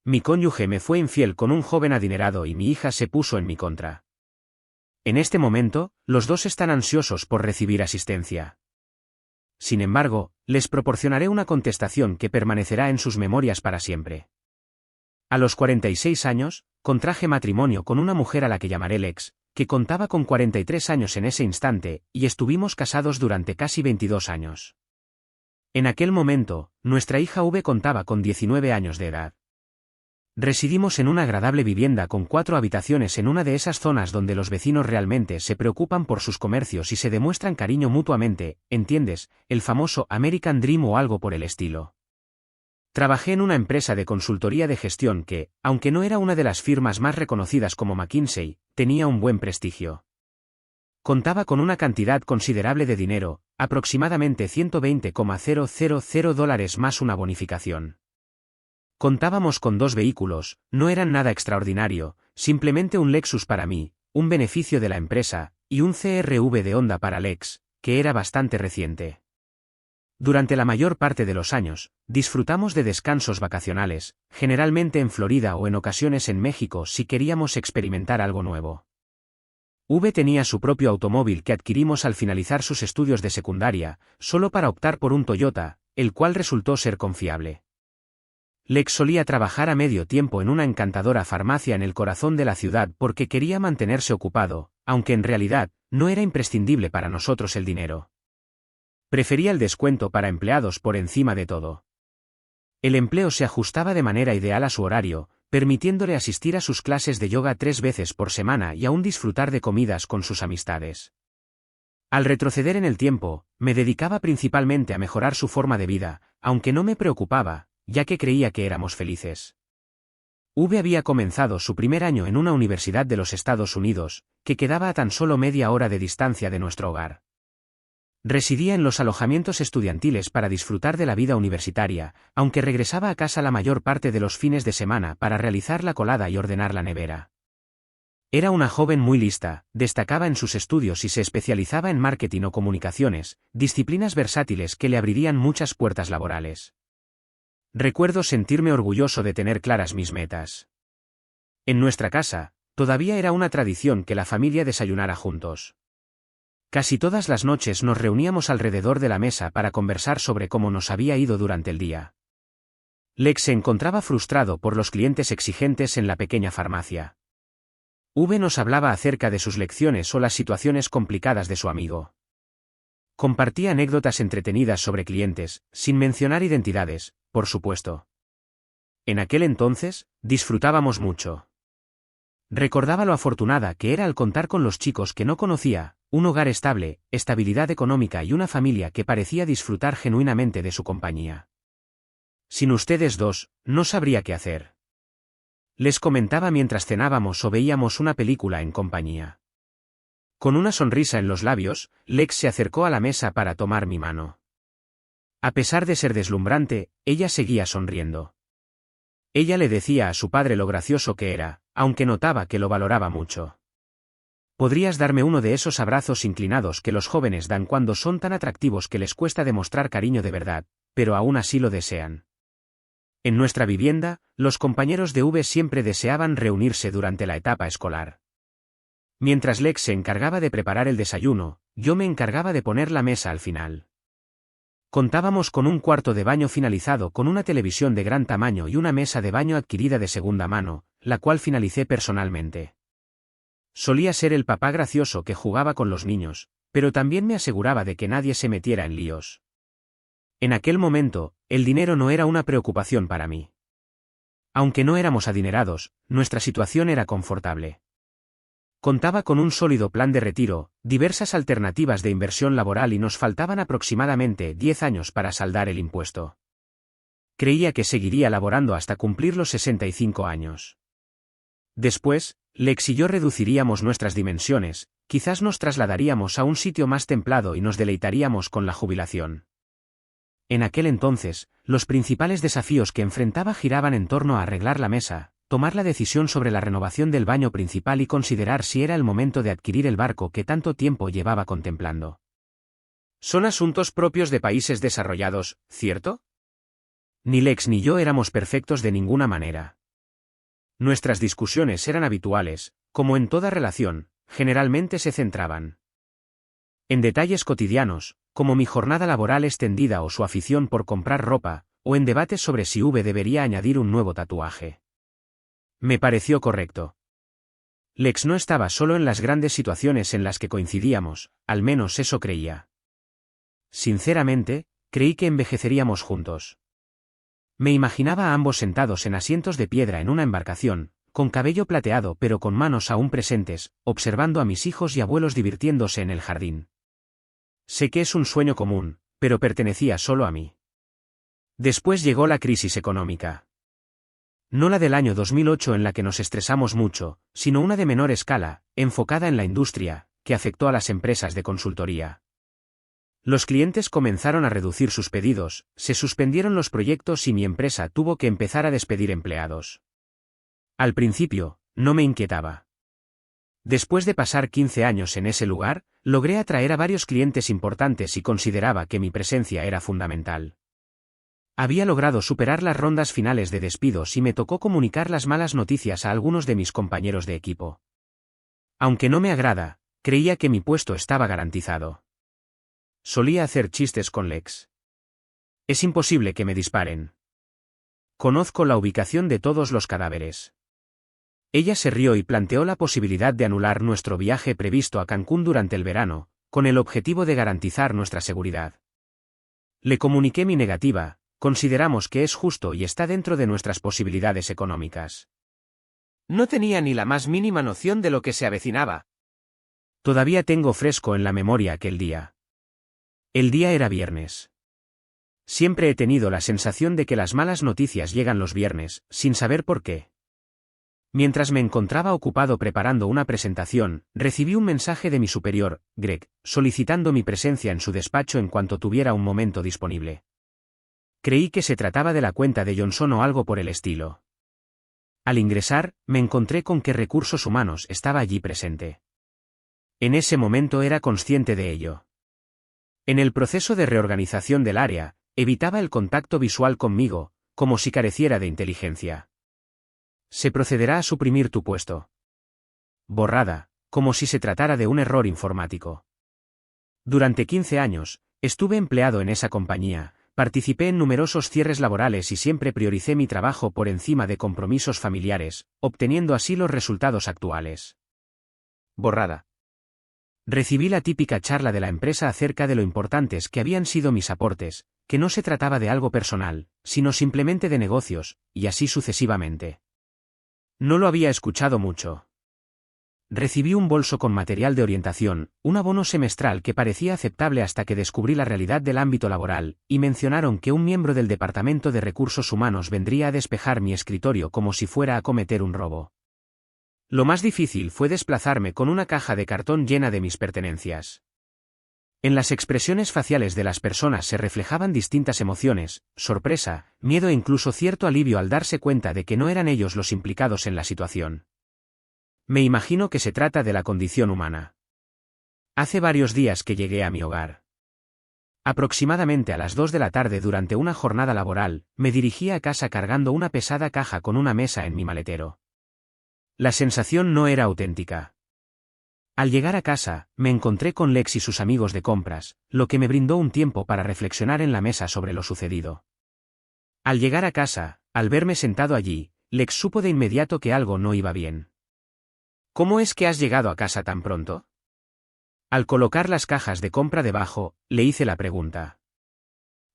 Mi cónyuge me fue infiel con un joven adinerado y mi hija se puso en mi contra. En este momento, los dos están ansiosos por recibir asistencia. Sin embargo, les proporcionaré una contestación que permanecerá en sus memorias para siempre. A los 46 años, contraje matrimonio con una mujer a la que llamaré Lex, que contaba con 43 años en ese instante, y estuvimos casados durante casi 22 años. En aquel momento, nuestra hija V contaba con 19 años de edad. Residimos en una agradable vivienda con 4 habitaciones en una de esas zonas donde los vecinos realmente se preocupan por sus comercios y se demuestran cariño mutuamente, ¿entiendes? El famoso American Dream o algo por el estilo. Trabajé en una empresa de consultoría de gestión que, aunque no era una de las firmas más reconocidas como McKinsey, tenía un buen prestigio. Contaba con una cantidad considerable de dinero, aproximadamente $120,000 más una bonificación. Contábamos con 2 vehículos, no eran nada extraordinario, simplemente un Lexus para mí, un beneficio de la empresa, y un CR-V de Honda para Lex, que era bastante reciente. Durante la mayor parte de los años, disfrutamos de descansos vacacionales, generalmente en Florida o en ocasiones en México si queríamos experimentar algo nuevo. V tenía su propio automóvil que adquirimos al finalizar sus estudios de secundaria, solo para optar por un Toyota, el cual resultó ser confiable. Lex solía trabajar a medio tiempo en una encantadora farmacia en el corazón de la ciudad porque quería mantenerse ocupado, aunque en realidad, no era imprescindible para nosotros el dinero. Prefería el descuento para empleados por encima de todo. El empleo se ajustaba de manera ideal a su horario, permitiéndole asistir a sus clases de yoga 3 veces por semana y aún disfrutar de comidas con sus amistades. Al retroceder en el tiempo, me dedicaba principalmente a mejorar su forma de vida, aunque no me preocupaba, ya que creía que éramos felices. V había comenzado su primer año en una universidad de los Estados Unidos, que quedaba a tan solo media hora de distancia de nuestro hogar. Residía en los alojamientos estudiantiles para disfrutar de la vida universitaria, aunque regresaba a casa la mayor parte de los fines de semana para realizar la colada y ordenar la nevera. Era una joven muy lista, destacaba en sus estudios y se especializaba en marketing o comunicaciones, disciplinas versátiles que le abrirían muchas puertas laborales. Recuerdo sentirme orgulloso de tener claras mis metas. En nuestra casa, todavía era una tradición que la familia desayunara juntos. Casi todas las noches nos reuníamos alrededor de la mesa para conversar sobre cómo nos había ido durante el día. Lex se encontraba frustrado por los clientes exigentes en la pequeña farmacia. V nos hablaba acerca de sus lecciones o las situaciones complicadas de su amigo. Compartía anécdotas entretenidas sobre clientes, sin mencionar identidades, por supuesto. En aquel entonces, disfrutábamos mucho. Recordaba lo afortunada que era al contar con los chicos que no conocía, un hogar estable, estabilidad económica y una familia que parecía disfrutar genuinamente de su compañía. Sin ustedes dos, no sabría qué hacer. Les comentaba mientras cenábamos o veíamos una película en compañía. Con una sonrisa en los labios, Lex se acercó a la mesa para tomar mi mano. A pesar de ser deslumbrante, ella seguía sonriendo. Ella le decía a su padre lo gracioso que era, aunque notaba que lo valoraba mucho. Podrías darme uno de esos abrazos inclinados que los jóvenes dan cuando son tan atractivos que les cuesta demostrar cariño de verdad, pero aún así lo desean. En nuestra vivienda, los compañeros de V siempre deseaban reunirse durante la etapa escolar. Mientras Lex se encargaba de preparar el desayuno, yo me encargaba de poner la mesa al final. Contábamos con un cuarto de baño finalizado con una televisión de gran tamaño y una mesa de baño adquirida de segunda mano, la cual finalicé personalmente. Solía ser el papá gracioso que jugaba con los niños, pero también me aseguraba de que nadie se metiera en líos. En aquel momento, el dinero no era una preocupación para mí. Aunque no éramos adinerados, nuestra situación era confortable. Contaba con un sólido plan de retiro, diversas alternativas de inversión laboral y nos faltaban aproximadamente 10 años para saldar el impuesto. Creía que seguiría laborando hasta cumplir los 65 años. Después, Lex y yo reduciríamos nuestras dimensiones, quizás nos trasladaríamos a un sitio más templado y nos deleitaríamos con la jubilación. En aquel entonces, los principales desafíos que enfrentaba giraban en torno a arreglar la mesa, tomar la decisión sobre la renovación del baño principal y considerar si era el momento de adquirir el barco que tanto tiempo llevaba contemplando. Son asuntos propios de países desarrollados, ¿cierto? Ni Lex ni yo éramos perfectos de ninguna manera. Nuestras discusiones eran habituales, como en toda relación, generalmente se centraban en detalles cotidianos, como mi jornada laboral extendida o su afición por comprar ropa, o en debates sobre si V debería añadir un nuevo tatuaje. Me pareció correcto. Lex no estaba solo en las grandes situaciones en las que coincidíamos, al menos eso creía. Sinceramente, creí que envejeceríamos juntos. Me imaginaba a ambos sentados en asientos de piedra en una embarcación, con cabello plateado pero con manos aún presentes, observando a mis hijos y abuelos divirtiéndose en el jardín. Sé que es un sueño común, pero pertenecía solo a mí. Después llegó la crisis económica. No la del año 2008 en la que nos estresamos mucho, sino una de menor escala, enfocada en la industria, que afectó a las empresas de consultoría. Los clientes comenzaron a reducir sus pedidos, se suspendieron los proyectos y mi empresa tuvo que empezar a despedir empleados. Al principio, no me inquietaba. Después de pasar 15 años en ese lugar, logré atraer a varios clientes importantes y consideraba que mi presencia era fundamental. Había logrado superar las rondas finales de despidos y me tocó comunicar las malas noticias a algunos de mis compañeros de equipo. Aunque no me agrada, creía que mi puesto estaba garantizado. Solía hacer chistes con Lex. Es imposible que me disparen. Conozco la ubicación de todos los cadáveres. Ella se rió y planteó la posibilidad de anular nuestro viaje previsto a Cancún durante el verano, con el objetivo de garantizar nuestra seguridad. Le comuniqué mi negativa, consideramos que es justo y está dentro de nuestras posibilidades económicas. No tenía ni la más mínima noción de lo que se avecinaba. Todavía tengo fresco en la memoria aquel día. El día era viernes. Siempre he tenido la sensación de que las malas noticias llegan los viernes, sin saber por qué. Mientras me encontraba ocupado preparando una presentación, recibí un mensaje de mi superior, Greg, solicitando mi presencia en su despacho en cuanto tuviera un momento disponible. Creí que se trataba de la cuenta de Johnson o algo por el estilo. Al ingresar, me encontré con que Recursos Humanos estaba allí presente. En ese momento era consciente de ello. En el proceso de reorganización del área, evitaba el contacto visual conmigo, como si careciera de inteligencia. Se procederá a suprimir tu puesto. Borrada, como si se tratara de un error informático. Durante 15 años, estuve empleado en esa compañía, participé en numerosos cierres laborales y siempre prioricé mi trabajo por encima de compromisos familiares, obteniendo así los resultados actuales. Borrada. Recibí la típica charla de la empresa acerca de lo importantes que habían sido mis aportes, que no se trataba de algo personal, sino simplemente de negocios, y así sucesivamente. No lo había escuchado mucho. Recibí un bolso con material de orientación, un abono semestral que parecía aceptable hasta que descubrí la realidad del ámbito laboral, y mencionaron que un miembro del Departamento de Recursos Humanos vendría a despejar mi escritorio como si fuera a cometer un robo. Lo más difícil fue desplazarme con una caja de cartón llena de mis pertenencias. En las expresiones faciales de las personas se reflejaban distintas emociones, sorpresa, miedo e incluso cierto alivio al darse cuenta de que no eran ellos los implicados en la situación. Me imagino que se trata de la condición humana. Hace varios días que llegué a mi hogar. Aproximadamente a las 2 de la tarde durante una jornada laboral, me dirigí a casa cargando una pesada caja con una mesa en mi maletero. La sensación no era auténtica. Al llegar a casa, me encontré con Lex y sus amigos de compras, lo que me brindó un tiempo para reflexionar en la mesa sobre lo sucedido. Al llegar a casa, al verme sentado allí, Lex supo de inmediato que algo no iba bien. ¿Cómo es que has llegado a casa tan pronto? Al colocar las cajas de compra debajo, le hice la pregunta.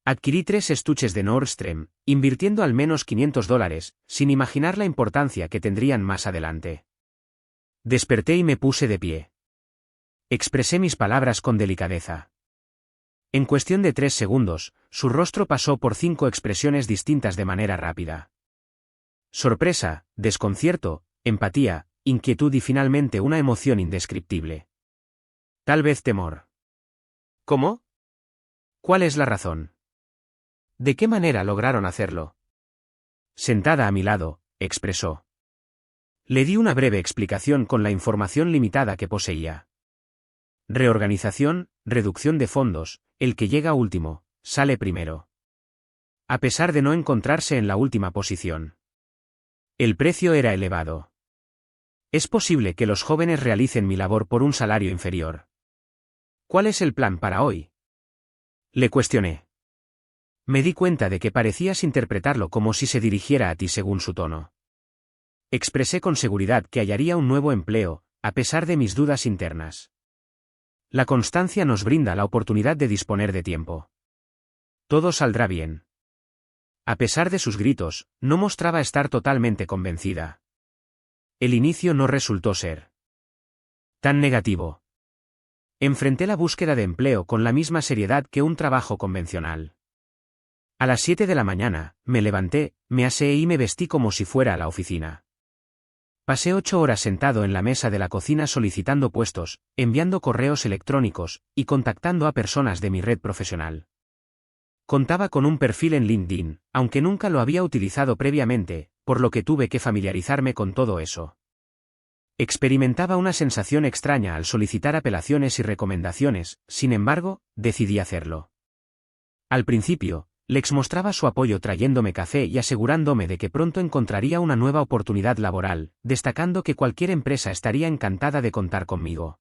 Adquirí 3 estuches de Nordstrom, invirtiendo al menos $500, sin imaginar la importancia que tendrían más adelante. Desperté y me puse de pie. Expresé mis palabras con delicadeza. En cuestión de 3 segundos, su rostro pasó por 5 expresiones distintas de manera rápida. Sorpresa, desconcierto, empatía, inquietud y finalmente una emoción indescriptible. Tal vez temor. ¿Cómo? ¿Cuál es la razón? ¿De qué manera lograron hacerlo? Sentada a mi lado, expresó. Le di una breve explicación con la información limitada que poseía. Reorganización, reducción de fondos, el que llega último, sale primero. A pesar de no encontrarse en la última posición. El precio era elevado. ¿Es posible que los jóvenes realicen mi labor por un salario inferior? ¿Cuál es el plan para hoy? Le cuestioné. Me di cuenta de que parecías interpretarlo como si se dirigiera a ti según su tono. Expresé con seguridad que hallaría un nuevo empleo, a pesar de mis dudas internas. La constancia nos brinda la oportunidad de disponer de tiempo. Todo saldrá bien. A pesar de sus gritos, no mostraba estar totalmente convencida. El inicio no resultó ser tan negativo. Enfrenté la búsqueda de empleo con la misma seriedad que un trabajo convencional. A las 7 de la mañana, me levanté, me aseé y me vestí como si fuera a la oficina. Pasé 8 horas sentado en la mesa de la cocina solicitando puestos, enviando correos electrónicos, y contactando a personas de mi red profesional. Contaba con un perfil en LinkedIn, aunque nunca lo había utilizado previamente, por lo que tuve que familiarizarme con todo eso. Experimentaba una sensación extraña al solicitar apelaciones y recomendaciones, sin embargo, decidí hacerlo. Al principio, Lex mostraba su apoyo trayéndome café y asegurándome de que pronto encontraría una nueva oportunidad laboral, destacando que cualquier empresa estaría encantada de contar conmigo.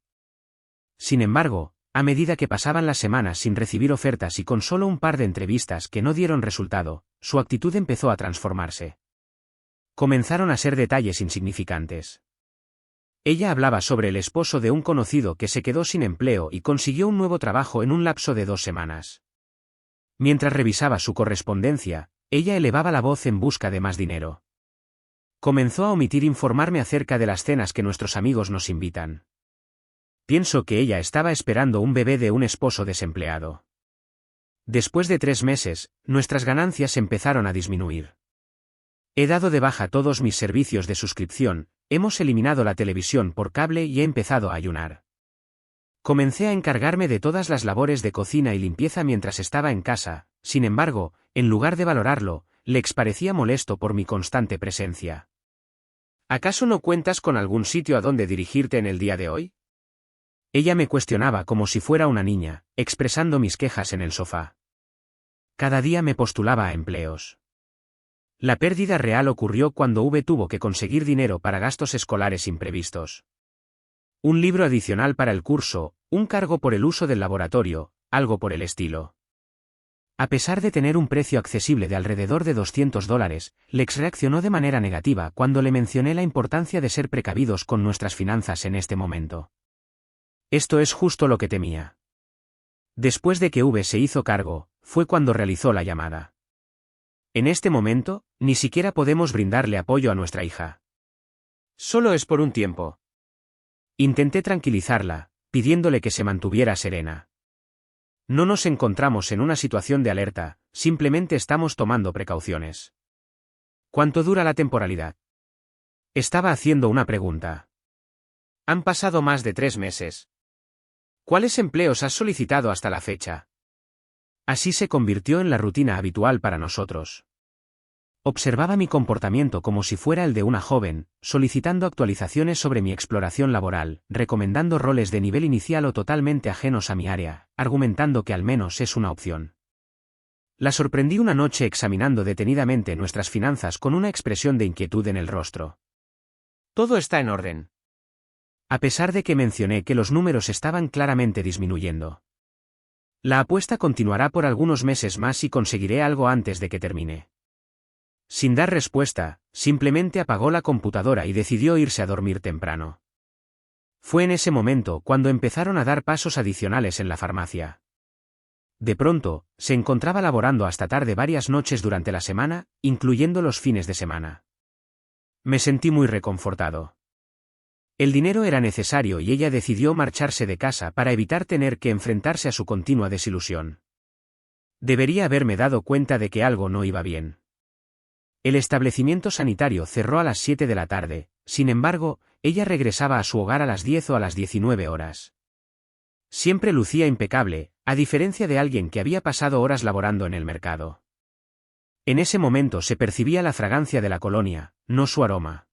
Sin embargo, a medida que pasaban las semanas sin recibir ofertas y con solo un par de entrevistas que no dieron resultado, su actitud empezó a transformarse. Comenzaron a ser detalles insignificantes. Ella hablaba sobre el esposo de un conocido que se quedó sin empleo y consiguió un nuevo trabajo en un lapso de 2 semanas. Mientras revisaba su correspondencia, ella elevaba la voz en busca de más dinero. Comenzó a omitir informarme acerca de las cenas que nuestros amigos nos invitan. Pienso que ella estaba esperando un bebé de un esposo desempleado. Después de 3 meses, nuestras ganancias empezaron a disminuir. He dado de baja todos mis servicios de suscripción, hemos eliminado la televisión por cable y he empezado a ayunar. Comencé a encargarme de todas las labores de cocina y limpieza mientras estaba en casa, sin embargo, en lugar de valorarlo, Lex parecía molesto por mi constante presencia. ¿Acaso no cuentas con algún sitio a donde dirigirte en el día de hoy? Ella me cuestionaba como si fuera una niña, expresando mis quejas en el sofá. Cada día me postulaba a empleos. La pérdida real ocurrió cuando tuvo que conseguir dinero para gastos escolares imprevistos. Un libro adicional para el curso, un cargo por el uso del laboratorio, algo por el estilo. A pesar de tener un precio accesible de alrededor de $200, Lex reaccionó de manera negativa cuando le mencioné la importancia de ser precavidos con nuestras finanzas en este momento. Esto es justo lo que temía. Después de que se hizo cargo, fue cuando realizó la llamada. En este momento, ni siquiera podemos brindarle apoyo a nuestra hija. Solo es por un tiempo. Intenté tranquilizarla, pidiéndole que se mantuviera serena. No nos encontramos en una situación de alerta, simplemente estamos tomando precauciones. ¿Cuánto dura la temporalidad? Estaba haciendo una pregunta. Han pasado más de 3 meses. ¿Cuáles empleos has solicitado hasta la fecha? Así se convirtió en la rutina habitual para nosotros. Observaba mi comportamiento como si fuera el de una joven, solicitando actualizaciones sobre mi exploración laboral, recomendando roles de nivel inicial o totalmente ajenos a mi área, argumentando que al menos es una opción. La sorprendí una noche examinando detenidamente nuestras finanzas con una expresión de inquietud en el rostro. Todo está en orden. A pesar de que mencioné que los números estaban claramente disminuyendo. La apuesta continuará por algunos meses más y conseguiré algo antes de que termine. Sin dar respuesta, simplemente apagó la computadora y decidió irse a dormir temprano. Fue en ese momento cuando empezaron a dar pasos adicionales en la farmacia. De pronto, se encontraba laborando hasta tarde varias noches durante la semana, incluyendo los fines de semana. Me sentí muy reconfortado. El dinero era necesario y ella decidió marcharse de casa para evitar tener que enfrentarse a su continua desilusión. Debería haberme dado cuenta de que algo no iba bien. El establecimiento sanitario cerró a las 7 de la tarde, sin embargo, ella regresaba a su hogar a las 10 o a las 19 horas. Siempre lucía impecable, a diferencia de alguien que había pasado horas laborando en el mercado. En ese momento se percibía la fragancia de la colonia, no su aroma.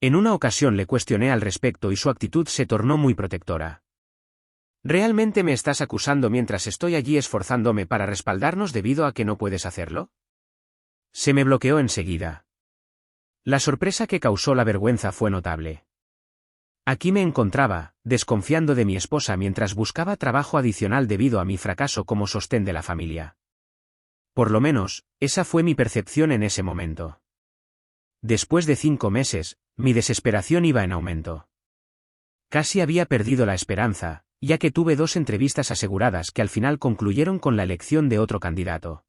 En una ocasión le cuestioné al respecto y su actitud se tornó muy protectora. ¿Realmente me estás acusando mientras estoy allí esforzándome para respaldarnos debido a que no puedes hacerlo? Se me bloqueó enseguida. La sorpresa que causó la vergüenza fue notable. Aquí me encontraba, desconfiando de mi esposa mientras buscaba trabajo adicional debido a mi fracaso como sostén de la familia. Por lo menos, esa fue mi percepción en ese momento. Después de 5 meses, mi desesperación iba en aumento. Casi había perdido la esperanza, ya que tuve 2 entrevistas aseguradas que al final concluyeron con la elección de otro candidato.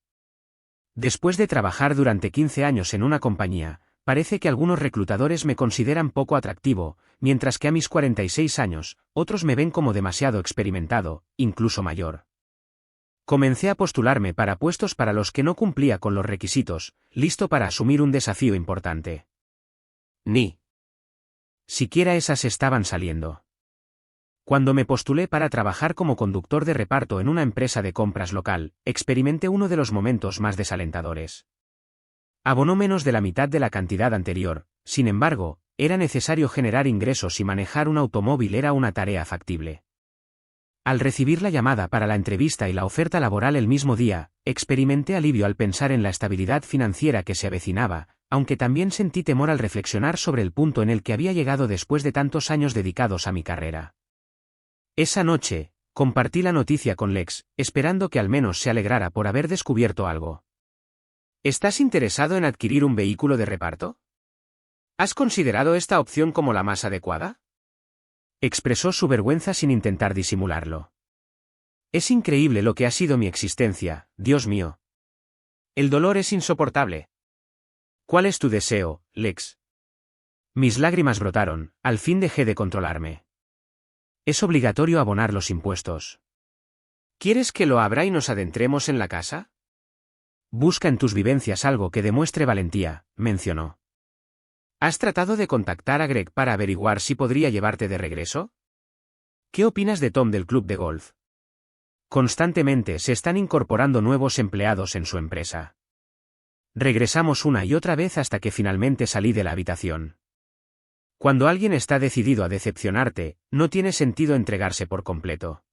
Después de trabajar durante 15 años en una compañía, parece que algunos reclutadores me consideran poco atractivo, mientras que a mis 46 años, otros me ven como demasiado experimentado, incluso mayor. Comencé a postularme para puestos para los que no cumplía con los requisitos, listo para asumir un desafío importante. Ni siquiera esas estaban saliendo. Cuando me postulé para trabajar como conductor de reparto en una empresa de compras local, experimenté uno de los momentos más desalentadores. Abonó menos de la mitad de la cantidad anterior, sin embargo, era necesario generar ingresos y manejar un automóvil era una tarea factible. Al recibir la llamada para la entrevista y la oferta laboral el mismo día, experimenté alivio al pensar en la estabilidad financiera que se avecinaba, aunque también sentí temor al reflexionar sobre el punto en el que había llegado después de tantos años dedicados a mi carrera. Esa noche, compartí la noticia con Lex, esperando que al menos se alegrara por haber descubierto algo. ¿Estás interesado en adquirir un vehículo de reparto? ¿Has considerado esta opción como la más adecuada? Expresó su vergüenza sin intentar disimularlo. Es increíble lo que ha sido mi existencia, Dios mío. El dolor es insoportable. ¿Cuál es tu deseo, Lex? Mis lágrimas brotaron, al fin dejé de controlarme. Es obligatorio abonar los impuestos. ¿Quieres que lo abra y nos adentremos en la casa? Busca en tus vivencias algo que demuestre valentía, mencionó. ¿Has tratado de contactar a Greg para averiguar si podría llevarte de regreso? ¿Qué opinas de Tom del club de golf? Constantemente se están incorporando nuevos empleados en su empresa. Regresamos una y otra vez hasta que finalmente salí de la habitación. Cuando alguien está decidido a decepcionarte, no tiene sentido entregarse por completo.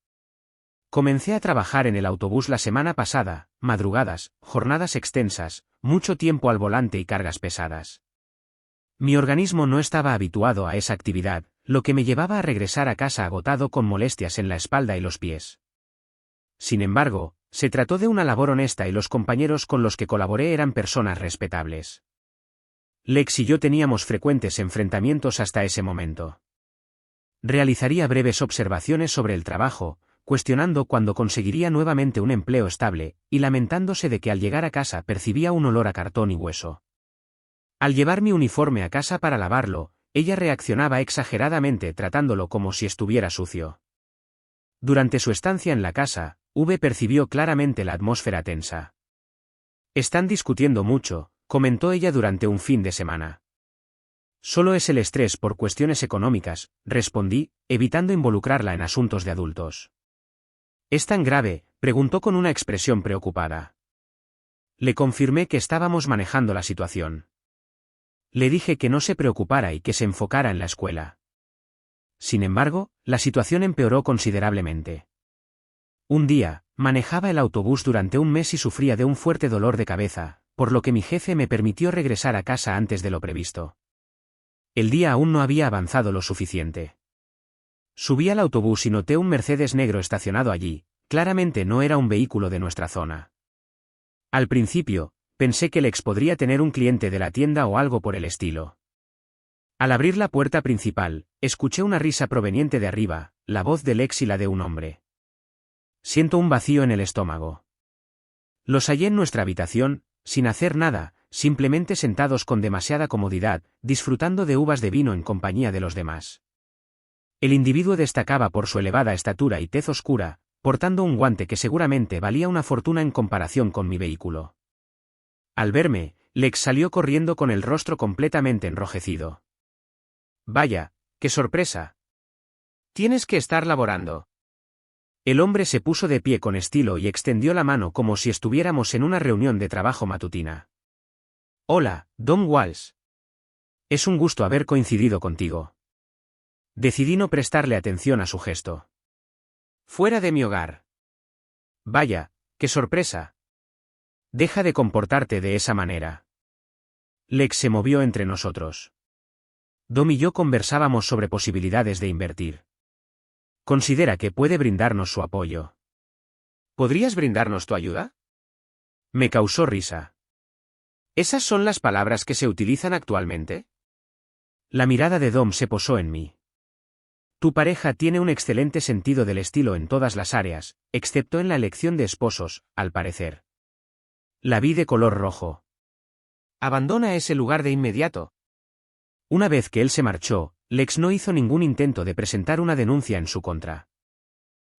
Comencé a trabajar en el autobús la semana pasada, madrugadas, jornadas extensas, mucho tiempo al volante y cargas pesadas. Mi organismo no estaba habituado a esa actividad, lo que me llevaba a regresar a casa agotado con molestias en la espalda y los pies. Sin embargo, se trató de una labor honesta y los compañeros con los que colaboré eran personas respetables. Lex y yo teníamos frecuentes enfrentamientos hasta ese momento. Realizaría breves observaciones sobre el trabajo, cuestionando cuándo conseguiría nuevamente un empleo estable, y lamentándose de que al llegar a casa percibía un olor a cartón y hueso. Al llevar mi uniforme a casa para lavarlo, ella reaccionaba exageradamente tratándolo como si estuviera sucio. Durante su estancia en la casa, V percibió claramente la atmósfera tensa. Están discutiendo mucho, comentó ella durante un fin de semana. Solo es el estrés por cuestiones económicas, respondí, evitando involucrarla en asuntos de adultos. ¿Es tan grave?, preguntó con una expresión preocupada. Le confirmé que estábamos manejando la situación. Le dije que no se preocupara y que se enfocara en la escuela. Sin embargo, la situación empeoró considerablemente. Un día, manejaba el autobús durante un mes y sufría de un fuerte dolor de cabeza, por lo que mi jefe me permitió regresar a casa antes de lo previsto. El día aún no había avanzado lo suficiente. Subí al autobús y noté un Mercedes negro estacionado allí, claramente no era un vehículo de nuestra zona. Al principio, pensé que Lex podría tener un cliente de la tienda o algo por el estilo. Al abrir la puerta principal, escuché una risa proveniente de arriba, la voz de Lex y la de un hombre. Siento un vacío en el estómago. Los hallé en nuestra habitación, sin hacer nada, simplemente sentados con demasiada comodidad, disfrutando de uvas de vino en compañía de los demás. El individuo destacaba por su elevada estatura y tez oscura, portando un guante que seguramente valía una fortuna en comparación con mi vehículo. Al verme, Lex salió corriendo con el rostro completamente enrojecido. Vaya, qué sorpresa. Tienes que estar laborando. El hombre se puso de pie con estilo y extendió la mano como si estuviéramos en una reunión de trabajo matutina. Hola, Don Walsh. Es un gusto haber coincidido contigo. Decidí no prestarle atención a su gesto. Fuera de mi hogar. Vaya, qué sorpresa. Deja de comportarte de esa manera. Lex se movió entre nosotros. Dom y yo conversábamos sobre posibilidades de invertir. Considera que puede brindarnos su apoyo. ¿Podrías brindarnos tu ayuda? Me causó risa. ¿Esas son las palabras que se utilizan actualmente? La mirada de Dom se posó en mí. Tu pareja tiene un excelente sentido del estilo en todas las áreas, excepto en la elección de esposos, al parecer. La vi de color rojo. Abandona ese lugar de inmediato. Una vez que él se marchó, Lex no hizo ningún intento de presentar una denuncia en su contra.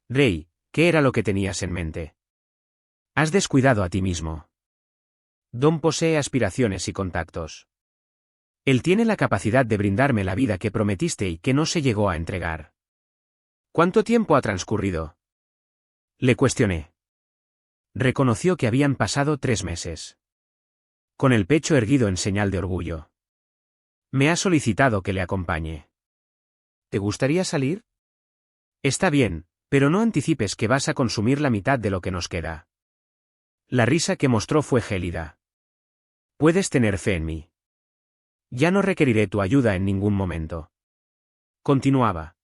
Ray, ¿qué era lo que tenías en mente? Has descuidado a ti mismo. Dom posee aspiraciones y contactos. Él tiene la capacidad de brindarme la vida que prometiste y que no se llegó a entregar. ¿Cuánto tiempo ha transcurrido? Le cuestioné. Reconoció que habían pasado 3 meses. Con el pecho erguido en señal de orgullo. Me ha solicitado que le acompañe. ¿Te gustaría salir? Está bien, pero no anticipes que vas a consumir la mitad de lo que nos queda. La risa que mostró fue gélida. Puedes tener fe en mí. Ya no requeriré tu ayuda en ningún momento. Continuaba.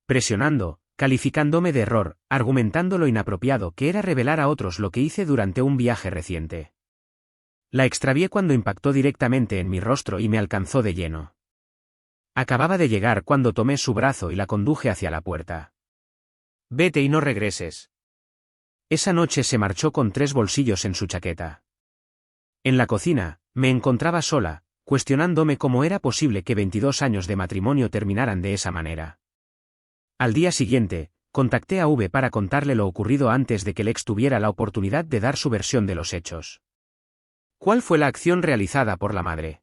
Presionando, calificándome de error, argumentando lo inapropiado que era revelar a otros lo que hice durante un viaje reciente. La extravié cuando impactó directamente en mi rostro y me alcanzó de lleno. Acababa de llegar cuando tomé su brazo y la conduje hacia la puerta. Vete y no regreses. Esa noche se marchó con 3 bolsillos en su chaqueta. En la cocina, me encontraba sola, cuestionándome cómo era posible que 22 años de matrimonio terminaran de esa manera. Al día siguiente, contacté a V para contarle lo ocurrido antes de que Lex tuviera la oportunidad de dar su versión de los hechos. ¿Cuál fue la acción realizada por la madre?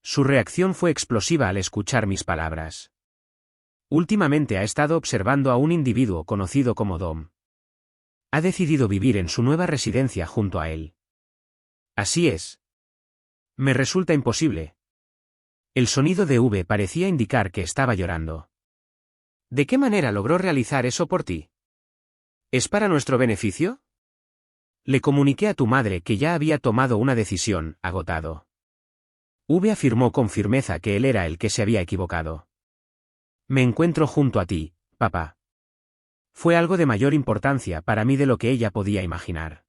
Su reacción fue explosiva al escuchar mis palabras. Últimamente ha estado observando a un individuo conocido como Dom. Ha decidido vivir en su nueva residencia junto a él. Así es. Me resulta imposible. El sonido de V parecía indicar que estaba llorando. ¿De qué manera logró realizar eso por ti? ¿Es para nuestro beneficio? Le comuniqué a tu madre que ya había tomado una decisión, agotado. V afirmó con firmeza que él era el que se había equivocado. Me encuentro junto a ti, papá. Fue algo de mayor importancia para mí de lo que ella podía imaginar.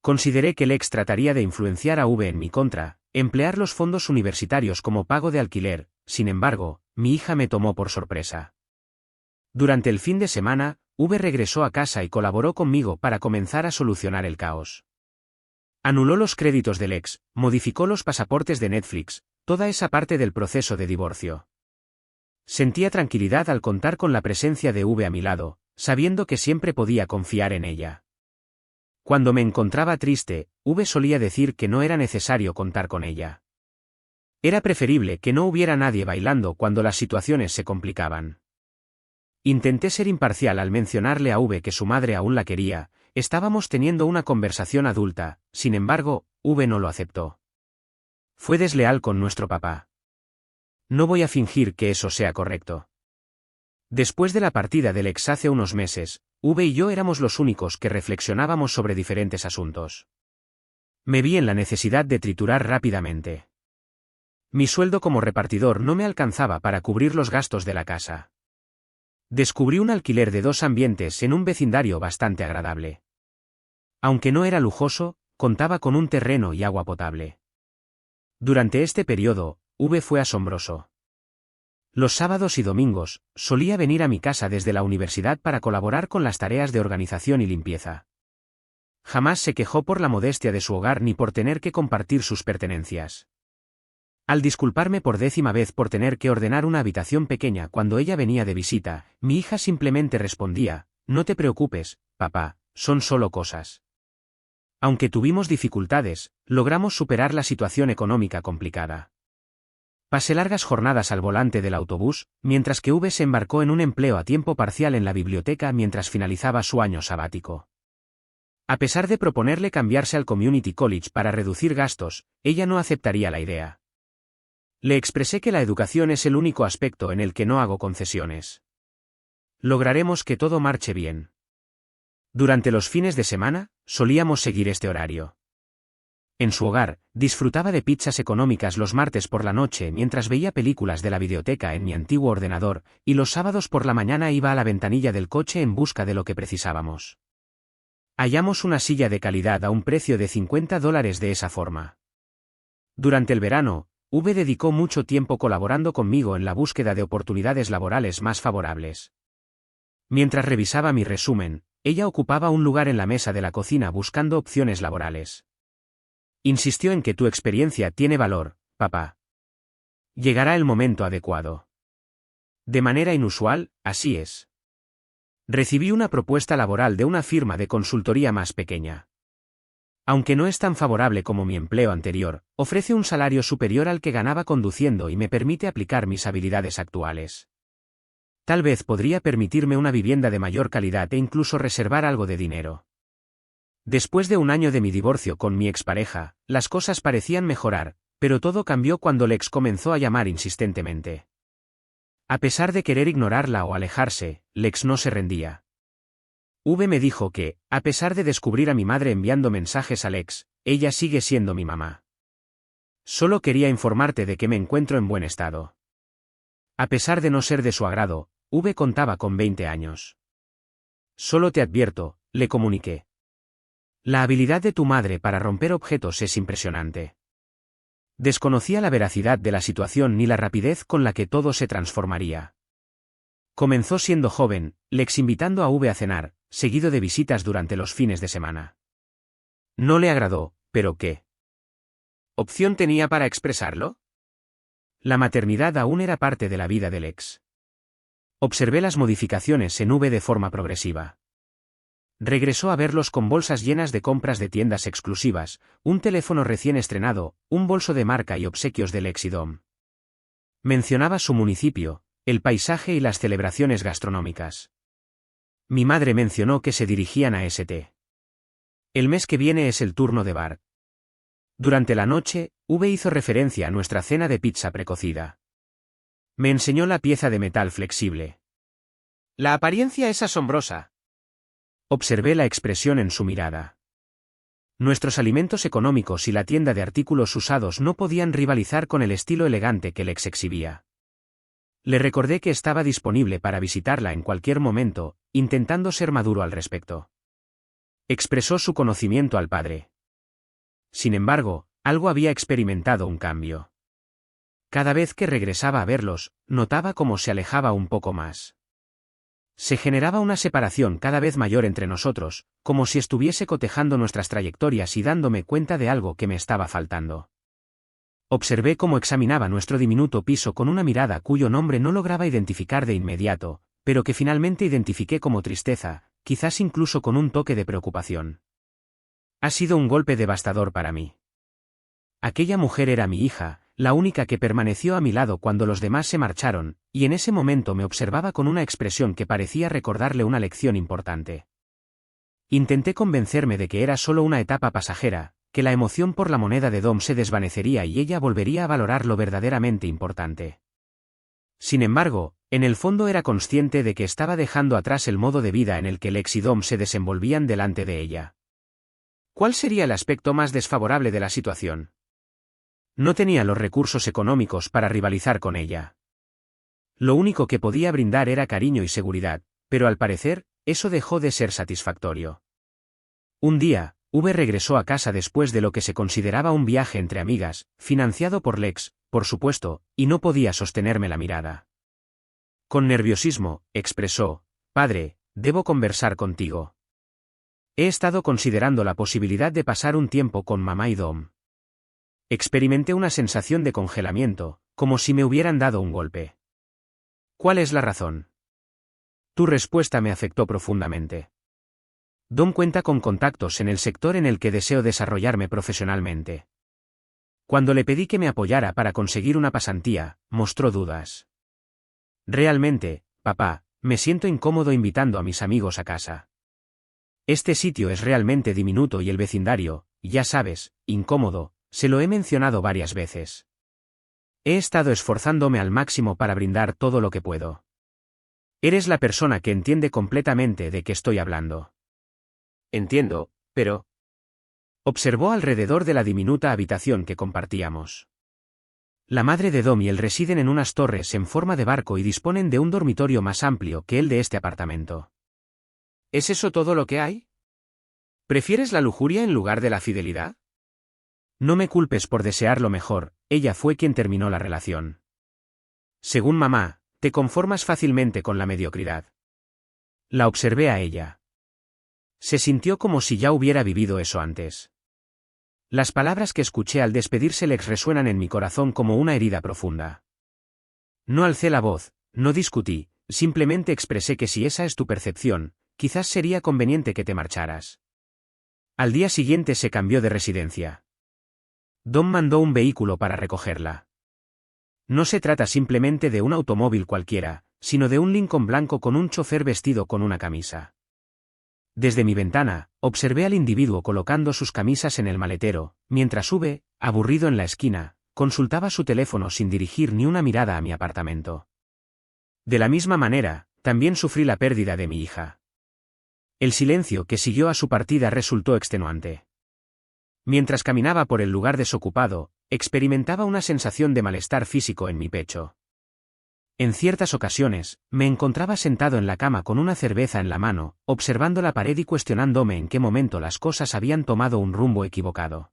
Consideré que Lex trataría de influenciar a V en mi contra, emplear los fondos universitarios como pago de alquiler, sin embargo, mi hija me tomó por sorpresa. Durante el fin de semana, V regresó a casa y colaboró conmigo para comenzar a solucionar el caos. Anuló los créditos del ex, modificó los pasaportes de Netflix, toda esa parte del proceso de divorcio. Sentía tranquilidad al contar con la presencia de V a mi lado, sabiendo que siempre podía confiar en ella. Cuando me encontraba triste, V solía decir que no era necesario contar con ella. Era preferible que no hubiera nadie bailando cuando las situaciones se complicaban. Intenté ser imparcial al mencionarle a V que su madre aún la quería. Estábamos teniendo una conversación adulta, sin embargo, V no lo aceptó. Fue desleal con nuestro papá. No voy a fingir que eso sea correcto. Después de la partida del ex hace unos meses, V y yo éramos los únicos que reflexionábamos sobre diferentes asuntos. Me vi en la necesidad de triturar rápidamente. Mi sueldo como repartidor no me alcanzaba para cubrir los gastos de la casa. Descubrí un alquiler de 2 ambientes en un vecindario bastante agradable. Aunque no era lujoso, contaba con un terreno y agua potable. Durante este periodo, V fue asombroso. Los sábados y domingos, solía venir a mi casa desde la universidad para colaborar con las tareas de organización y limpieza. Jamás se quejó por la modestia de su hogar ni por tener que compartir sus pertenencias. Al disculparme por 10ª vez por tener que ordenar una habitación pequeña cuando ella venía de visita, mi hija simplemente respondía: «No te preocupes, papá, son solo cosas». Aunque tuvimos dificultades, logramos superar la situación económica complicada. Pasé largas jornadas al volante del autobús, mientras que V se embarcó en un empleo a tiempo parcial en la biblioteca mientras finalizaba su año sabático. A pesar de proponerle cambiarse al Community College para reducir gastos, ella no aceptaría la idea. Le expresé que la educación es el único aspecto en el que no hago concesiones. Lograremos que todo marche bien. Durante los fines de semana, solíamos seguir este horario. En su hogar, disfrutaba de pizzas económicas los martes por la noche mientras veía películas de la videoteca en mi antiguo ordenador, y los sábados por la mañana iba a la ventanilla del coche en busca de lo que precisábamos. Hallamos una silla de calidad a un precio de $50 de esa forma. Durante el verano, V dedicó mucho tiempo colaborando conmigo en la búsqueda de oportunidades laborales más favorables. Mientras revisaba mi resumen, ella ocupaba un lugar en la mesa de la cocina buscando opciones laborales. Insistió en que tu experiencia tiene valor, papá. Llegará el momento adecuado. De manera inusual, así es. Recibí una propuesta laboral de una firma de consultoría más pequeña. Aunque no es tan favorable como mi empleo anterior, ofrece un salario superior al que ganaba conduciendo y me permite aplicar mis habilidades actuales. Tal vez podría permitirme una vivienda de mayor calidad e incluso reservar algo de dinero. Después de un año de mi divorcio con mi expareja, las cosas parecían mejorar, pero todo cambió cuando Lex comenzó a llamar insistentemente. A pesar de querer ignorarla o alejarse, Lex no se rendía. V me dijo que, a pesar de descubrir a mi madre enviando mensajes a Lex, ella sigue siendo mi mamá. Solo quería informarte de que me encuentro en buen estado. A pesar de no ser de su agrado, V contaba con 20 años. Solo te advierto, le comuniqué. La habilidad de tu madre para romper objetos es impresionante. Desconocía la veracidad de la situación ni la rapidez con la que todo se transformaría. Comenzó siendo joven, Lex invitando a V a cenar, seguido de visitas durante los fines de semana. No le agradó, pero ¿qué opción tenía para expresarlo? La maternidad aún era parte de la vida de Lex. Observé las modificaciones en V de forma progresiva. Regresó a verlos con bolsas llenas de compras de tiendas exclusivas, un teléfono recién estrenado, un bolso de marca y obsequios del Lex y Dom. Mencionaba su municipio, el paisaje y las celebraciones gastronómicas. Mi madre mencionó que se dirigían a St. El mes que viene es el turno de Bart. Durante la noche, V hizo referencia a nuestra cena de pizza precocida. Me enseñó la pieza de metal flexible. La apariencia es asombrosa. Observé la expresión en su mirada. Nuestros alimentos económicos y la tienda de artículos usados no podían rivalizar con el estilo elegante que Lex exhibía. Le recordé que estaba disponible para visitarla en cualquier momento, intentando ser maduro al respecto. Expresó su conocimiento al padre. Sin embargo, algo había experimentado un cambio. Cada vez que regresaba a verlos, notaba cómo se alejaba un poco más. Se generaba una separación cada vez mayor entre nosotros, como si estuviese cotejando nuestras trayectorias y dándome cuenta de algo que me estaba faltando. Observé cómo examinaba nuestro diminuto piso con una mirada cuyo nombre no lograba identificar de inmediato, pero que finalmente identifiqué como tristeza, quizás incluso con un toque de preocupación. Ha sido un golpe devastador para mí. Aquella mujer era mi hija, la única que permaneció a mi lado cuando los demás se marcharon, y en ese momento me observaba con una expresión que parecía recordarle una lección importante. Intenté convencerme de que era solo una etapa pasajera, que la emoción por la moneda de Dom se desvanecería y ella volvería a valorar lo verdaderamente importante. Sin embargo, en el fondo era consciente de que estaba dejando atrás el modo de vida en el que Lex y Dom se desenvolvían delante de ella. ¿Cuál sería el aspecto más desfavorable de la situación? No tenía los recursos económicos para rivalizar con ella. Lo único que podía brindar era cariño y seguridad, pero al parecer, eso dejó de ser satisfactorio. Un día, V regresó a casa después de lo que se consideraba un viaje entre amigas, financiado por Lex, por supuesto, y no podía sostenerme la mirada. Con nerviosismo, expresó: «Padre, debo conversar contigo. He estado considerando la posibilidad de pasar un tiempo con mamá y Dom». Experimenté una sensación de congelamiento, como si me hubieran dado un golpe. ¿Cuál es la razón? Tu respuesta me afectó profundamente. Dom cuenta con contactos en el sector en el que deseo desarrollarme profesionalmente. Cuando le pedí que me apoyara para conseguir una pasantía, mostró dudas. Realmente, papá, me siento incómodo invitando a mis amigos a casa. Este sitio es realmente diminuto y el vecindario, ya sabes, incómodo. Se lo he mencionado varias veces. He estado esforzándome al máximo para brindar todo lo que puedo. Eres la persona que entiende completamente de qué estoy hablando. Entiendo, pero Observó alrededor de la diminuta habitación que compartíamos. La madre de Dom y él residen en unas torres en forma de barco y disponen de un dormitorio más amplio que el de este apartamento. ¿Es eso todo lo que hay? ¿Prefieres la lujuria en lugar de la fidelidad? No me culpes por desear lo mejor, ella fue quien terminó la relación. Según mamá, te conformas fácilmente con la mediocridad. La observé a ella. Se sintió como si ya hubiera vivido eso antes. Las palabras que escuché al despedirse Lex resuenan en mi corazón como una herida profunda. No alcé la voz, no discutí, simplemente expresé que si esa es tu percepción, quizás sería conveniente que te marcharas. Al día siguiente se cambió de residencia. Dom mandó un vehículo para recogerla. No se trata simplemente de un automóvil cualquiera, sino de un Lincoln blanco con un chofer vestido con una camisa. Desde mi ventana, observé al individuo colocando sus camisas en el maletero, mientras V, aburrido en la esquina, consultaba su teléfono sin dirigir ni una mirada a mi apartamento. De la misma manera, también sufrí la pérdida de mi hija. El silencio que siguió a su partida resultó extenuante. Mientras caminaba por el lugar desocupado, experimentaba una sensación de malestar físico en mi pecho. En ciertas ocasiones, me encontraba sentado en la cama con una cerveza en la mano, observando la pared y cuestionándome en qué momento las cosas habían tomado un rumbo equivocado.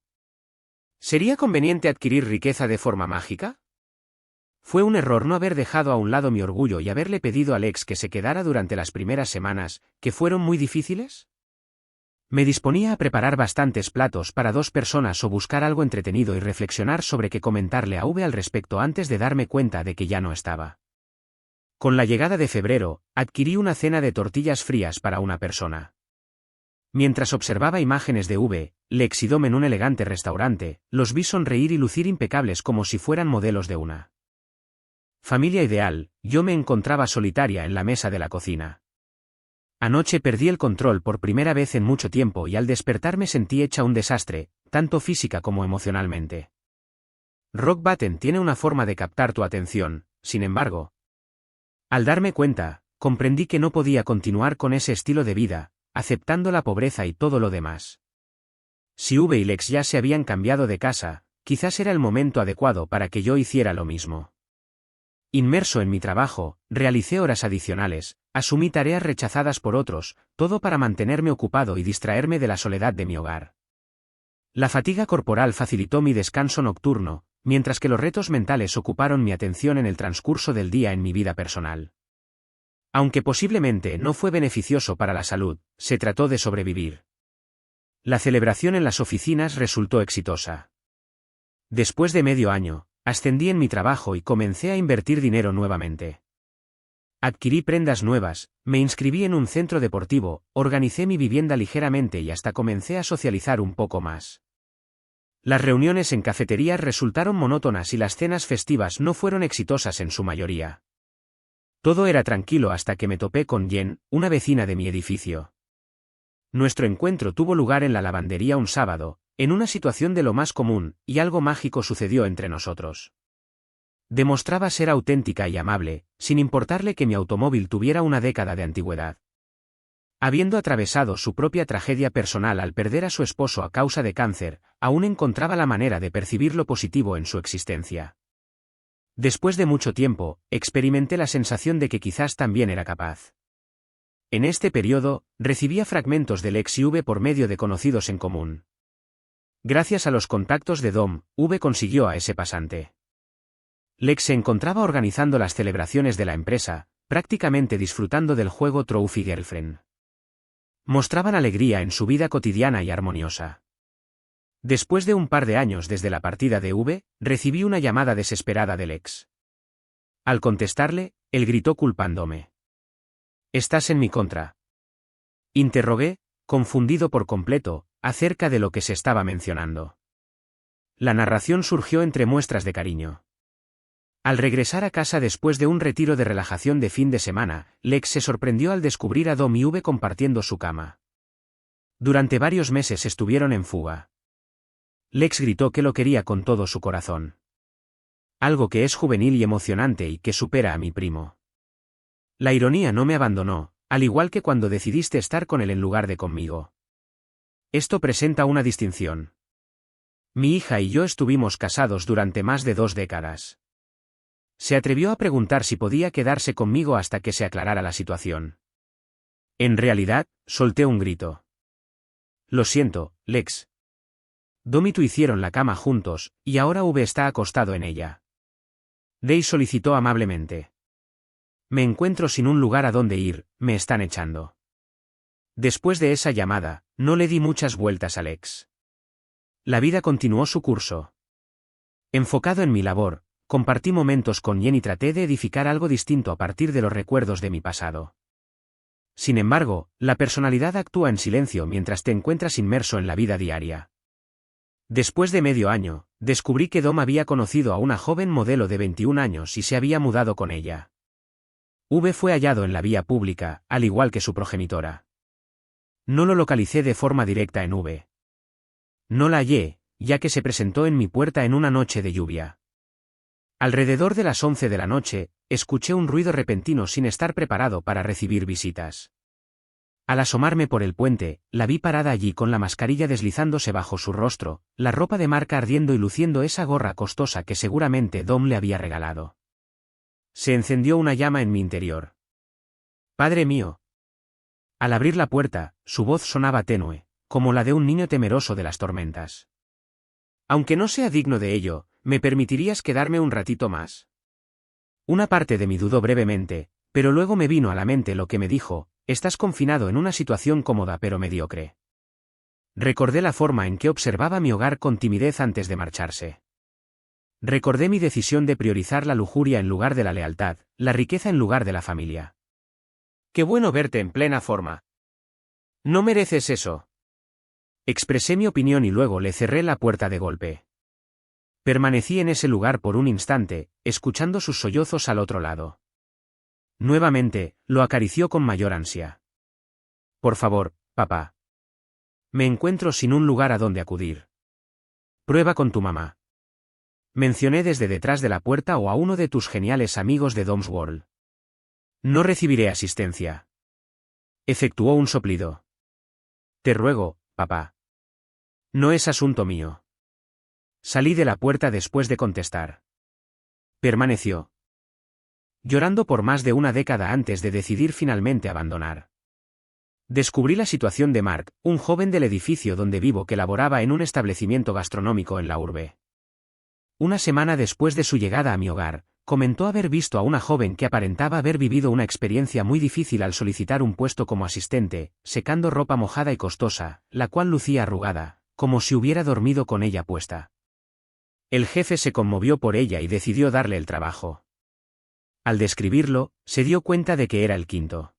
¿Sería conveniente adquirir riqueza de forma mágica? ¿Fue un error no haber dejado a un lado mi orgullo y haberle pedido a Alex que se quedara durante las primeras semanas, que fueron muy difíciles? Me disponía a preparar bastantes platos para 2 personas o buscar algo entretenido y reflexionar sobre qué comentarle a V al respecto antes de darme cuenta de que ya no estaba. Con la llegada de febrero, adquirí una cena de tortillas frías para una persona. Mientras observaba imágenes de V, Lex y Dom en un elegante restaurante, los vi sonreír y lucir impecables como si fueran modelos de una familia ideal. Yo me encontraba solitaria en la mesa de la cocina. Anoche perdí el control por primera vez en mucho tiempo y al despertar me sentí hecha un desastre, tanto física como emocionalmente. Rock Bottom tiene una forma de captar tu atención, sin embargo. Al darme cuenta, comprendí que no podía continuar con ese estilo de vida, aceptando la pobreza y todo lo demás. Si V y Lex ya se habían cambiado de casa, quizás era el momento adecuado para que yo hiciera lo mismo. Inmerso en mi trabajo, realicé horas adicionales, asumí tareas rechazadas por otros, todo para mantenerme ocupado y distraerme de la soledad de mi hogar. La fatiga corporal facilitó mi descanso nocturno, mientras que los retos mentales ocuparon mi atención en el transcurso del día en mi vida personal. Aunque posiblemente no fue beneficioso para la salud, se trató de sobrevivir. La celebración en las oficinas resultó exitosa. Después de medio año, ascendí en mi trabajo y comencé a invertir dinero nuevamente. Adquirí prendas nuevas, me inscribí en un centro deportivo, organicé mi vivienda ligeramente y hasta comencé a socializar un poco más. Las reuniones en cafeterías resultaron monótonas y las cenas festivas no fueron exitosas en su mayoría. Todo era tranquilo hasta que me topé con Jen, una vecina de mi edificio. Nuestro encuentro tuvo lugar en la lavandería un sábado, en una situación de lo más común, y algo mágico sucedió entre nosotros. Demostraba ser auténtica y amable, sin importarle que mi automóvil tuviera una década de antigüedad. Habiendo atravesado su propia tragedia personal al perder a su esposo a causa de cáncer, aún encontraba la manera de percibir lo positivo en su existencia. Después de mucho tiempo, experimenté la sensación de que quizás también era capaz. En este periodo, recibía fragmentos del Lex y V por medio de conocidos en común. Gracias a los contactos de Dom, V consiguió a ese pasante. Lex se encontraba organizando las celebraciones de la empresa, prácticamente disfrutando del juego Trophy Girlfriend. Mostraban alegría en su vida cotidiana y armoniosa. Después de un par de años desde la partida de V, recibí una llamada desesperada de Lex. Al contestarle, él gritó culpándome. «¿Estás en mi contra?». Interrogué, confundido por completo, acerca de lo que se estaba mencionando. La narración surgió entre muestras de cariño. Al regresar a casa después de un retiro de relajación de fin de semana, Lex se sorprendió al descubrir a Dom y V compartiendo su cama. Durante varios meses estuvieron en fuga. Lex gritó que lo quería con todo su corazón. Algo que es juvenil y emocionante y que supera a mi primo. La ironía no me abandonó, al igual que cuando decidiste estar con él en lugar de conmigo. Esto presenta una distinción. Mi hija y yo estuvimos casados durante más de 2 décadas. Se atrevió a preguntar si podía quedarse conmigo hasta que se aclarara la situación. En realidad, solté un grito. Lo siento, Lex. Dom y tú hicieron la cama juntos, y ahora V está acostado en ella. Day solicitó amablemente. Me encuentro sin un lugar a donde ir, me están echando. Después de esa llamada, no le di muchas vueltas a Lex. La vida continuó su curso. Enfocado en mi labor, compartí momentos con Jen y traté de edificar algo distinto a partir de los recuerdos de mi pasado. Sin embargo, la personalidad actúa en silencio mientras te encuentras inmerso en la vida diaria. Después de medio año, descubrí que Dom había conocido a una joven modelo de 21 años y se había mudado con ella. V fue hallado en la vía pública, al igual que su progenitora. No lo localicé de forma directa en V. No la hallé, ya que se presentó en mi puerta en una noche de lluvia. Alrededor de las 11 de la noche, escuché un ruido repentino sin estar preparado para recibir visitas. Al asomarme por el puente, la vi parada allí con la mascarilla deslizándose bajo su rostro, la ropa de marca ardiendo y luciendo esa gorra costosa que seguramente Dom le había regalado. Se encendió una llama en mi interior. ¡Padre mío! Al abrir la puerta, su voz sonaba tenue, como la de un niño temeroso de las tormentas. Aunque no sea digno de ello, ¿me permitirías quedarme un ratito más? Una parte de mí dudó brevemente, pero luego me vino a la mente lo que me dijo: estás confinado en una situación cómoda pero mediocre. Recordé la forma en que observaba mi hogar con timidez antes de marcharse. Recordé mi decisión de priorizar la lujuria en lugar de la lealtad, la riqueza en lugar de la familia. ¡Qué bueno verte en plena forma! No mereces eso. Expresé mi opinión y luego le cerré la puerta de golpe. Permanecí en ese lugar por un instante, escuchando sus sollozos al otro lado. Nuevamente, lo acarició con mayor ansia. Por favor, papá. Me encuentro sin un lugar a donde acudir. Prueba con tu mamá. Mencioné desde detrás de la puerta o a uno de tus geniales amigos de Dom's World. No recibiré asistencia. Efectuó un soplido. Te ruego, papá. No es asunto mío. Salí de la puerta después de contestar. Permaneció. Llorando por más de una década antes de decidir finalmente abandonar. Descubrí la situación de Mark, un joven del edificio donde vivo que laboraba en un establecimiento gastronómico en la urbe. Una semana después de su llegada a mi hogar, comentó haber visto a una joven que aparentaba haber vivido una experiencia muy difícil al solicitar un puesto como asistente, secando ropa mojada y costosa, la cual lucía arrugada, como si hubiera dormido con ella puesta. El jefe se conmovió por ella y decidió darle el trabajo. Al describirlo, se dio cuenta de que era el quinto.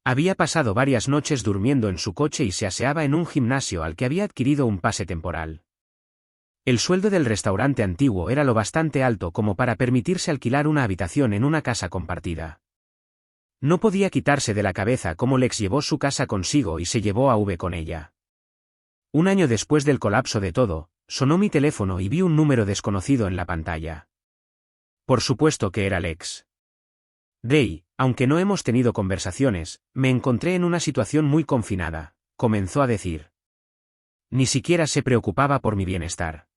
Había pasado varias noches durmiendo en su coche y se aseaba en un gimnasio al que había adquirido un pase temporal. El sueldo del restaurante antiguo era lo bastante alto como para permitirse alquilar una habitación en una casa compartida. No podía quitarse de la cabeza cómo Lex llevó su casa consigo y se llevó a V con ella. Un año después del colapso de todo, sonó mi teléfono y vi un número desconocido en la pantalla. Por supuesto que era Lex. Day, aunque no hemos tenido conversaciones, me encontré en una situación muy confinada, comenzó a decir. Ni siquiera se preocupaba por mi bienestar.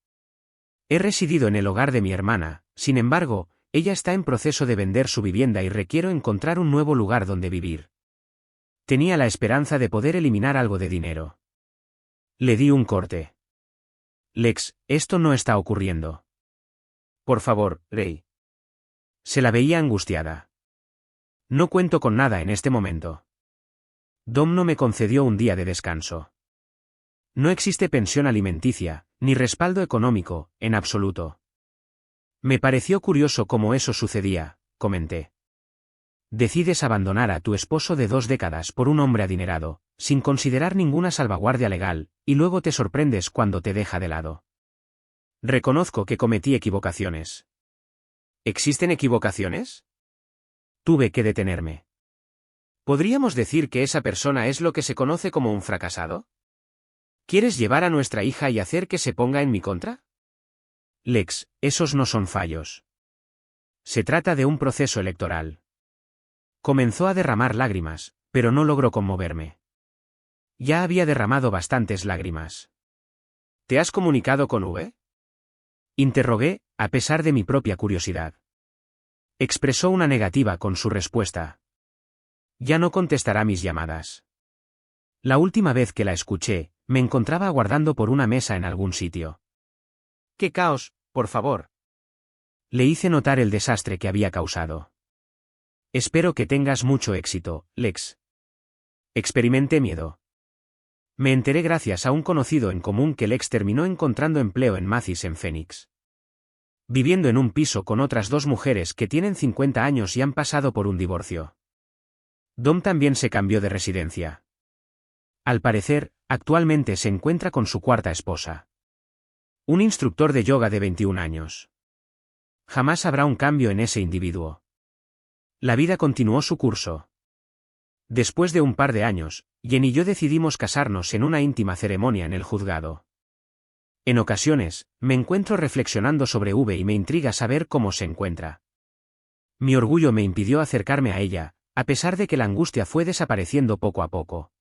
He residido en el hogar de mi hermana, sin embargo, ella está en proceso de vender su vivienda y requiero encontrar un nuevo lugar donde vivir. Tenía la esperanza de poder eliminar algo de dinero. Le di un corte. Lex, esto no está ocurriendo. Por favor, Ray. Se la veía angustiada. No cuento con nada en este momento. Dom no me concedió un día de descanso. No existe pensión alimenticia, ni respaldo económico, en absoluto. Me pareció curioso cómo eso sucedía, comenté. Decides abandonar a tu esposo de 2 décadas por un hombre adinerado, sin considerar ninguna salvaguardia legal, y luego te sorprendes cuando te deja de lado. Reconozco que cometí equivocaciones. ¿Existen equivocaciones? Tuve que detenerme. ¿Podríamos decir que esa persona es lo que se conoce como un fracasado? ¿Quieres llevar a nuestra hija y hacer que se ponga en mi contra? Lex, esos no son fallos. Se trata de un proceso electoral. Comenzó a derramar lágrimas, pero no logró conmoverme. Ya había derramado bastantes lágrimas. ¿Te has comunicado con V? Interrogué, a pesar de mi propia curiosidad. Expresó una negativa con su respuesta. Ya no contestará mis llamadas. La última vez que la escuché, me encontraba aguardando por una mesa en algún sitio. ¡Qué caos, por favor! Le hice notar el desastre que había causado. Espero que tengas mucho éxito, Lex. Experimenté miedo. Me enteré gracias a un conocido en común que Lex terminó encontrando empleo en Macy's en Phoenix. Viviendo en un piso con otras 2 mujeres que tienen 50 años y han pasado por un divorcio. Dom también se cambió de residencia. Al parecer, actualmente se encuentra con su 4ª esposa. Un instructor de yoga de 21 años. Jamás habrá un cambio en ese individuo. La vida continuó su curso. Después de un par de años, Jen y yo decidimos casarnos en una íntima ceremonia en el juzgado. En ocasiones, me encuentro reflexionando sobre V y me intriga saber cómo se encuentra. Mi orgullo me impidió acercarme a ella, a pesar de que la angustia fue desapareciendo poco a poco.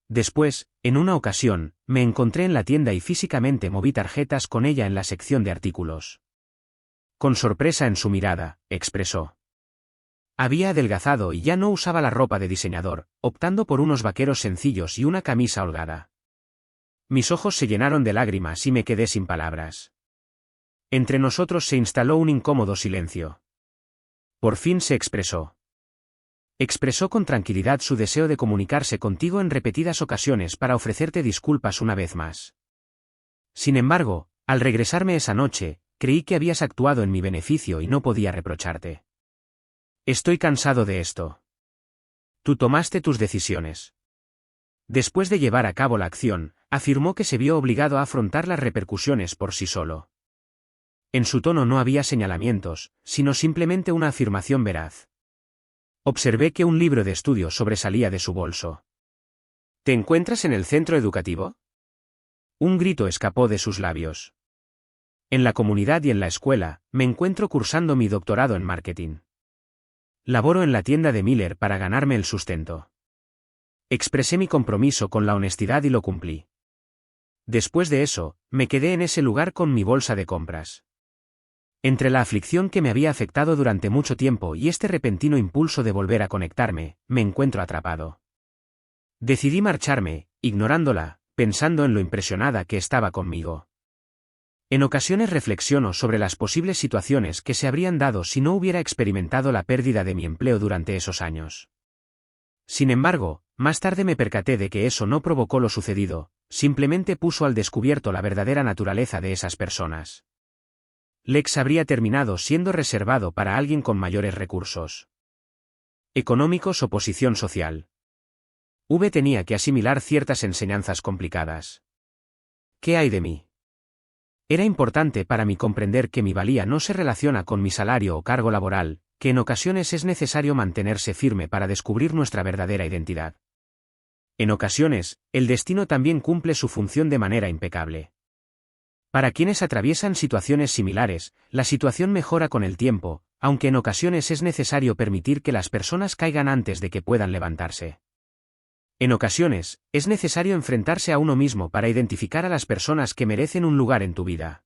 Después, en una ocasión, me encontré en la tienda y físicamente moví tarjetas con ella en la sección de artículos. Con sorpresa en su mirada, expresó. Había adelgazado y ya no usaba la ropa de diseñador, optando por unos vaqueros sencillos y una camisa holgada. Mis ojos se llenaron de lágrimas y me quedé sin palabras. Entre nosotros se instaló un incómodo silencio. Por fin se expresó. Expresó con tranquilidad su deseo de comunicarse contigo en repetidas ocasiones para ofrecerte disculpas una vez más. Sin embargo, al regresarme esa noche, creí que habías actuado en mi beneficio y no podía reprocharte. Estoy cansado de esto. Tú tomaste tus decisiones. Después de llevar a cabo la acción, afirmó que se vio obligado a afrontar las repercusiones por sí solo. En su tono no había señalamientos, sino simplemente una afirmación veraz. Observé que un libro de estudio sobresalía de su bolso. ¿Te encuentras en el centro educativo? Un grito escapó de sus labios. En la comunidad y en la escuela, me encuentro cursando mi doctorado en marketing. Laboro en la tienda de Miller para ganarme el sustento. Expresé mi compromiso con la honestidad y lo cumplí. Después de eso, me quedé en ese lugar con mi bolsa de compras. Entre la aflicción que me había afectado durante mucho tiempo y este repentino impulso de volver a conectarme, me encuentro atrapado. Decidí marcharme, ignorándola, pensando en lo impresionada que estaba conmigo. En ocasiones reflexiono sobre las posibles situaciones que se habrían dado si no hubiera experimentado la pérdida de mi empleo durante esos años. Sin embargo, más tarde me percaté de que eso no provocó lo sucedido, simplemente puso al descubierto la verdadera naturaleza de esas personas. Lex habría terminado siendo reservado para alguien con mayores recursos económicos o posición social. V tenía que asimilar ciertas enseñanzas complicadas. ¿Qué hay de mí? Era importante para mí comprender que mi valía no se relaciona con mi salario o cargo laboral, que en ocasiones es necesario mantenerse firme para descubrir nuestra verdadera identidad. En ocasiones, el destino también cumple su función de manera impecable. Para quienes atraviesan situaciones similares, la situación mejora con el tiempo, aunque en ocasiones es necesario permitir que las personas caigan antes de que puedan levantarse. En ocasiones, es necesario enfrentarse a uno mismo para identificar a las personas que merecen un lugar en tu vida.